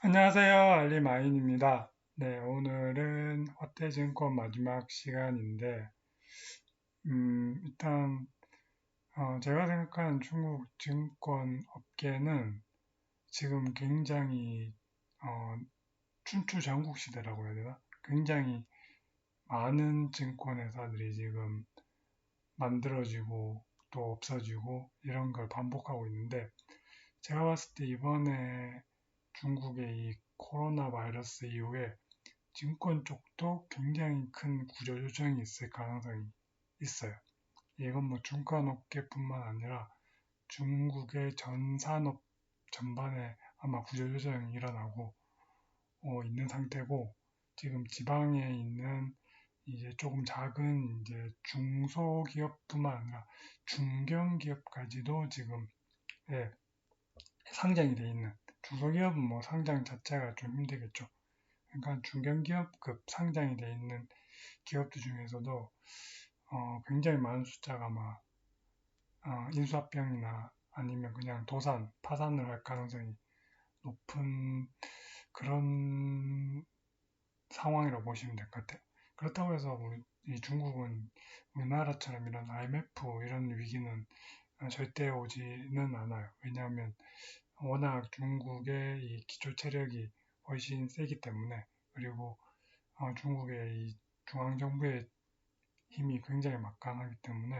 안녕하세요. 알리마인입니다. 네, 오늘은 화태증권 마지막 시간인데, 일단, 제가 생각하는 중국 증권 업계는 지금 굉장히, 어, 춘추전국 시대라고 해야 되나? 굉장히 많은 증권회사들이 지금 만들어지고 또 없어지고 이런 걸 반복하고 있는데, 제가 봤을 때 이번에 중국의 이 코로나 바이러스 이후에 증권 쪽도 굉장히 큰 구조조정이 있을 가능성이 있어요. 이건 뭐 증권업계뿐만 아니라 중국의 전 산업 전반에 아마 구조조정이 일어나고 있는 상태고, 지금 지방에 있는 이제 조금 작은 이제 중소기업뿐만 아니라 중견기업까지도 지금 예, 상장이 돼 있는, 중소기업은 뭐 상장 자체가 좀 힘들겠죠. 그러니까 중견기업급 상장이 돼 있는 기업들 중에서도 굉장히 많은 숫자가 아마 인수합병이나 아니면 그냥 도산, 파산을 할 가능성이 높은 그런 상황이라고 보시면 될 것 같아요. 그렇다고 해서 이 중국은 우리나라처럼 이런 IMF 이런 위기는 절대 오지는 않아요. 왜냐하면 워낙 중국의 이 기초 체력이 훨씬 세기 때문에, 그리고 중국의 이 중앙정부의 힘이 굉장히 막강하기 때문에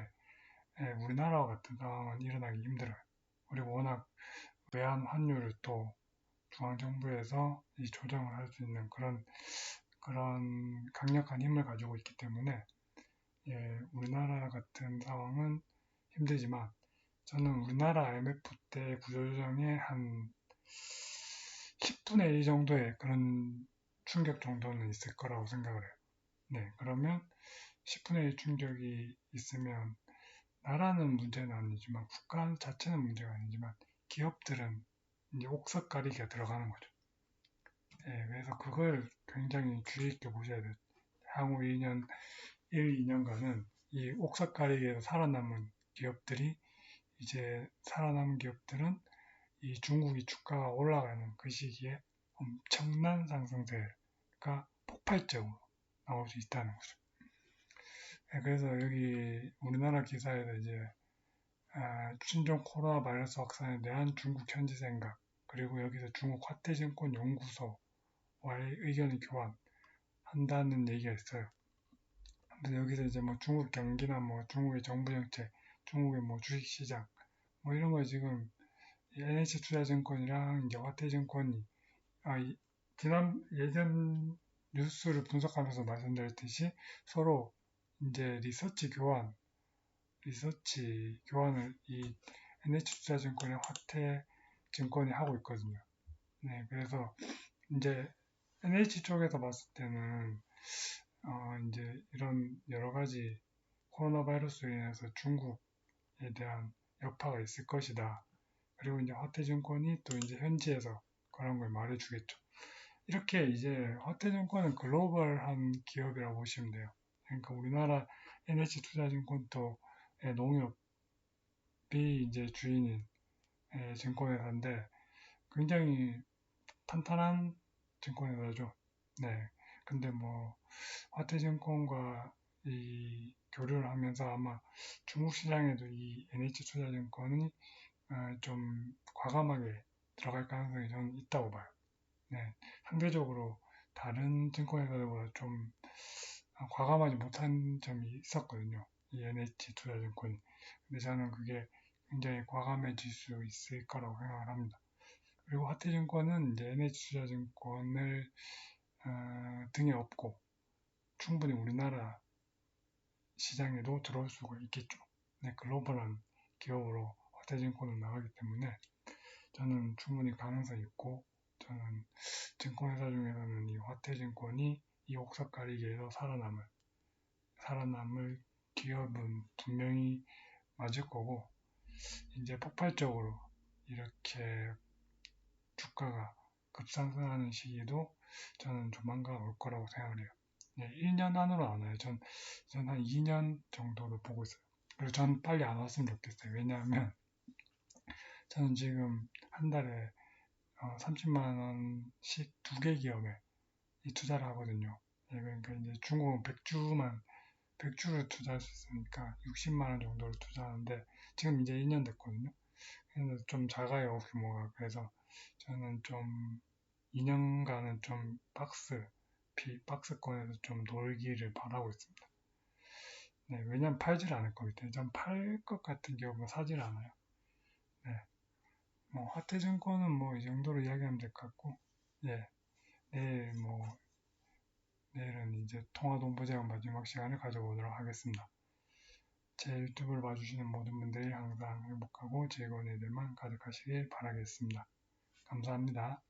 우리나라와 같은 상황은 일어나기 힘들어요. 그리고 워낙 외환 환율을 또 중앙정부에서 이 조정을 할 수 있는 그런 강력한 힘을 가지고 있기 때문에 우리나라 같은 상황은 힘들지만, 저는 우리나라 IMF 때 구조조정의 한 10분의 1 정도의 그런 충격 정도는 있을 거라고 생각을 해요. 네, 그러면 10분의 1 충격이 있으면 나라는 문제는 아니지만 국가 자체는 문제가 아니지만 기업들은 이제 옥석가리기가 들어가는 거죠. 예, 그래서 그걸 굉장히 주의 있게 보셔야 돼요. 향후 2년, 1, 2년간은 이 옥석가리기에서 살아남은 기업들이, 이제 살아남은 기업들은 이 중국이 주가가 올라가는 그 시기에 엄청난 상승세가 폭발적으로 나올 수 있다는 거죠. 예, 그래서 여기 우리나라 기사에도 이제 신종 코로나 바이러스 확산에 대한 중국 현지 생각, 그리고 여기서 중국 화태증권 연구소와의 의견을 교환한다는 얘기가 있어요. 근데 여기서 이제 뭐 중국 경기나 뭐 중국의 정부 정책, 중국의 뭐 주식시장, 뭐 이런 거 지금 NH투자증권이랑 이제 화태증권이 지난 예전 뉴스를 분석하면서 말씀드렸듯이 서로 이제 리서치 교환을 이 NH투자증권의 화태증권이 하고 있거든요. 네, 그래서 이제 NH 쪽에서 봤을 때는 이제 이런 여러 가지 코로나 바이러스로 인해서 중국에 대한 여파가 있을 것이다. 그리고 이제 화태증권이 또 이제 현지에서 그런 걸 말해주겠죠. 이렇게 이제 화태증권은 글로벌한 기업이라고 보시면 돼요. 그러니까 우리나라 NH투자증권도 농협이 이제 주인인 증권회사인데 굉장히 탄탄한 증권회사죠. 네. 근데 뭐 화태증권과 이 교류를 하면서 아마 중국 시장에도 이 NH투자증권이 좀 과감하게 들어갈 가능성이 저는 있다고 봐요. 네. 상대적으로 다른 증권회사들보다 좀 과감하지 못한 점이 있었거든요. 이 NH투자증권이. 근데 저는 그게 굉장히 과감해질 수 있을 거라고 생각을 합니다. 그리고 화태증권은 이제 NH투자증권을 등에 업고 충분히 우리나라 시장에도 들어올 수가 있겠죠. 네, 글로벌한 기업으로 화태증권은 나가기 때문에 저는 충분히 가능성이 있고, 저는 증권회사 중에서는 이 화태증권이 이 옥석 가리기에서 살아남을 기업은 분명히 맞을 거고, 이제 폭발적으로 이렇게 주가가 급상승하는 시기도 저는 조만간 올 거라고 생각을 해요. 네, 1년 안으로 안 와요. 전 한 2년 정도로 보고 있어요. 그리고 전 빨리 안 왔으면 좋겠어요. 왜냐하면 저는 지금 한 달에 30만 원씩 두 개 기업에 이 투자를 하거든요. 예, 그러니까 이제 중국은 100주를 투자할 수 있으니까 60만 원 정도를 투자하는데 지금 이제 2년 됐거든요. 그래서 좀 작아요, 규모가. 그래서 저는 좀 2년간은 좀 박스권에서 좀 놀기를 바라고 있습니다. 네, 왜냐면 팔질 않을 거기 때문에. 전 팔 것 같은 기업은 사질 않아요. 네, 뭐, 화태증권은 뭐, 이 정도로 이야기하면 될 것 같고, 예, 내일 뭐, 내일은 이제 통화동부제화 마지막 시간을 가져보도록 하겠습니다. 제 유튜브를 봐주시는 모든 분들이 항상 행복하고 즐거운 일들만 가득하시길 바라겠습니다. 감사합니다.